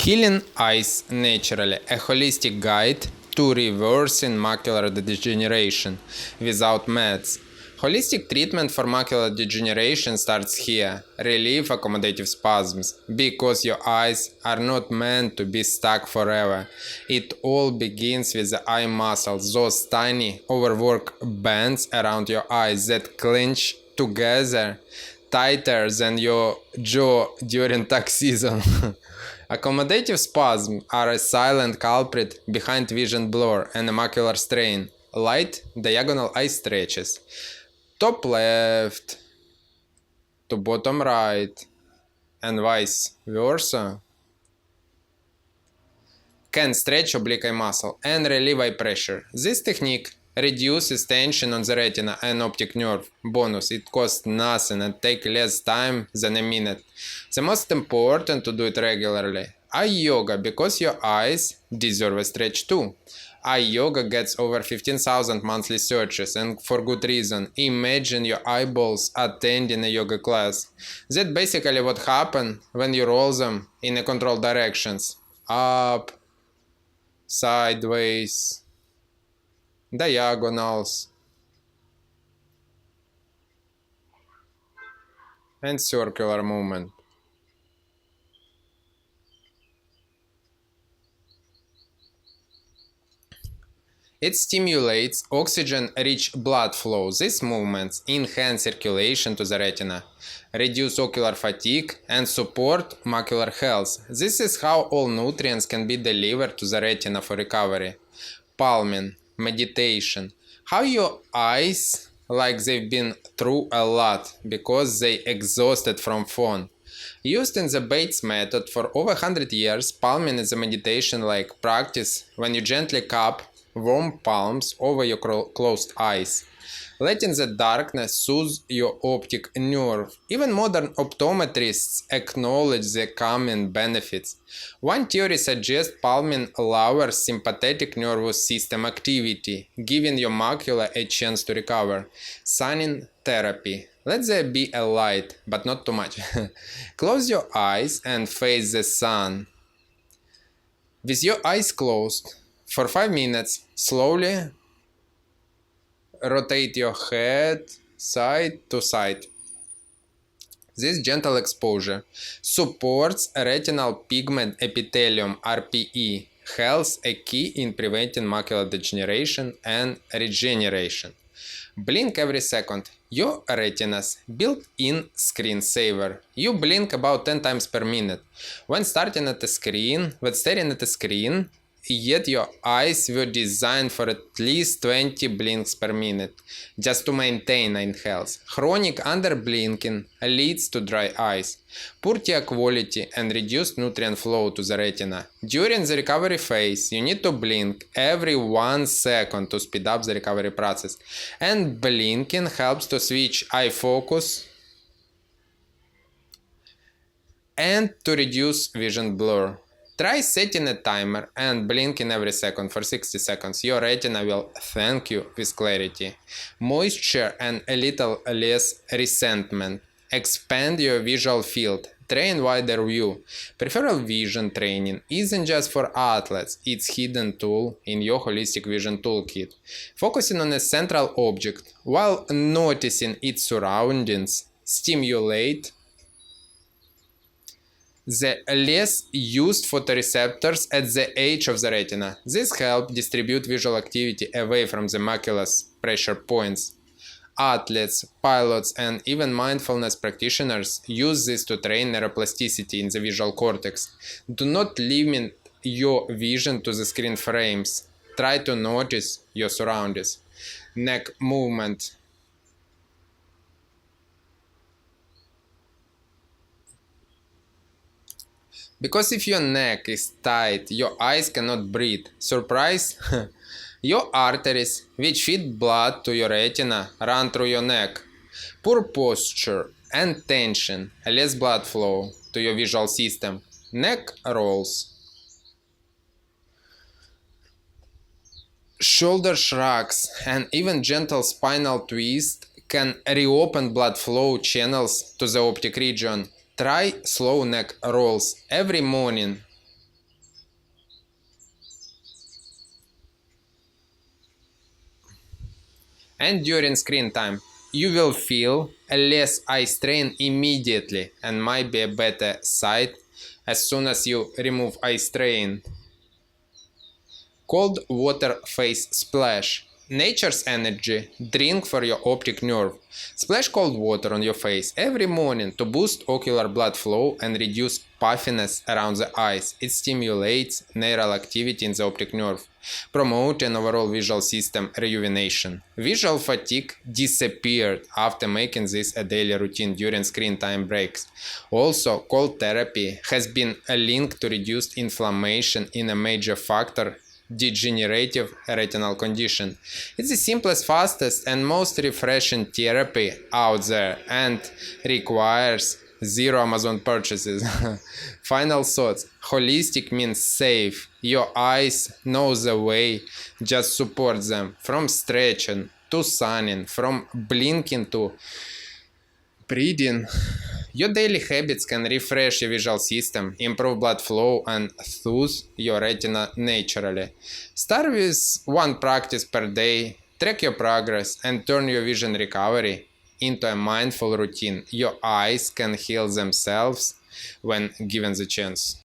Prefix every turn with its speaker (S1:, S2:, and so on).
S1: Healing eyes naturally, a holistic guide to reversing macular degeneration without meds. Holistic treatment for macular degeneration starts here. Relieve accommodative spasms, because your eyes are not meant to be stuck forever. It all begins with the eye muscles, those tiny, overworked bands around your eyes that clench together tighter than your jaw during tax season. Accommodative spasms are a silent culprit behind vision blur and a macular strain. Light diagonal eye stretches. Top left to bottom right and vice versa can stretch oblique eye muscle and relieve eye pressure. This technique reduces tension on the retina and optic nerve. Bonus, it costs nothing and takes less time than a minute. The most important to do it regularly. Eye yoga, because your eyes deserve a stretch too. Eye yoga gets over 15,000 monthly searches, and for good reason. Imagine your eyeballs attending a yoga class. That's basically what happens when you roll them in a controlled directions. Up, sideways, diagonals, and circular movement. It stimulates oxygen-rich blood flow. These movements enhance circulation to the retina, reduce ocular fatigue, and support macular health. This is how all nutrients can be delivered to the retina for recovery. Palming, meditation. How your eyes like they've been through a lot because they exhausted from phone. Used in the Bates method for over 100 years, palming is a meditation-like practice when you gently cup warm palms over your closed eyes, letting the darkness soothe your optic nerve. Even modern optometrists acknowledge the calming benefits. One theory suggests palming lowers sympathetic nervous system activity, giving your macula a chance to recover. Sunning therapy. Let there be a light, but not too much. Close your eyes and face the sun. With your eyes closed, for 5 minutes, slowly rotate your head side to side. This gentle exposure supports retinal pigment epithelium (RPE), health a key in preventing macular degeneration and regeneration. Blink every second. Your retina's built-in screensaver. You blink about 10 times per minute. When staring at a screen, yet your eyes were designed for at least 20 blinks per minute, just to maintain eye health. Chronic underblinking leads to dry eyes, poor tear quality, and reduced nutrient flow to the retina. During the recovery phase, you need to blink every 1 second to speed up the recovery process, and blinking helps to switch eye focus and to reduce vision blur. Try setting a timer and blinking every second for 60 seconds. Your retina will thank you with clarity, moisture, and a little less resentment. Expand your visual field. Train wider view. Peripheral vision training isn't just for athletes, it's a hidden tool in your holistic vision toolkit. Focusing on a central object while noticing its surroundings stimulate the less used photoreceptors at the edge of the retina. This helps distribute visual activity away from the macula's pressure points. Athletes, pilots, and even mindfulness practitioners use this to train neuroplasticity in the visual cortex. Do not limit your vision to the screen frames. Try to notice your surroundings. Neck movement. Because if your neck is tight, your eyes cannot breathe. Surprise? Your arteries, which feed blood to your retina, run through your neck. Poor posture and tension, less blood flow to your visual system. Neck rolls. Shoulder shrugs and even gentle spinal twist can reopen blood flow channels to the optic region. Try slow neck rolls every morning And during screen time, you will feel a less eye strain immediately and might be a better sight as soon as you remove eye strain. Cold water face splash. Nature's energy, drink for your optic nerve. Splash cold water on your face every morning to boost ocular blood flow and reduce puffiness around the eyes. It stimulates neural activity in the optic nerve, promoting overall visual system rejuvenation. Visual fatigue disappeared after making this a daily routine during screen time breaks. Also, cold therapy has been a link to reduced inflammation in a major factor degenerative retinal condition. It's the simplest, fastest, and most refreshing therapy out there and requires zero Amazon purchases. Final thoughts. Holistic means safe. Your eyes know the way. Just support them. From stretching to sunning, from blinking to breathing. Your daily habits can refresh your visual system, improve blood flow, and soothe your retina naturally. Start with one practice per day, track your progress, and turn your vision recovery into a mindful routine. Your eyes can heal themselves when given the chance.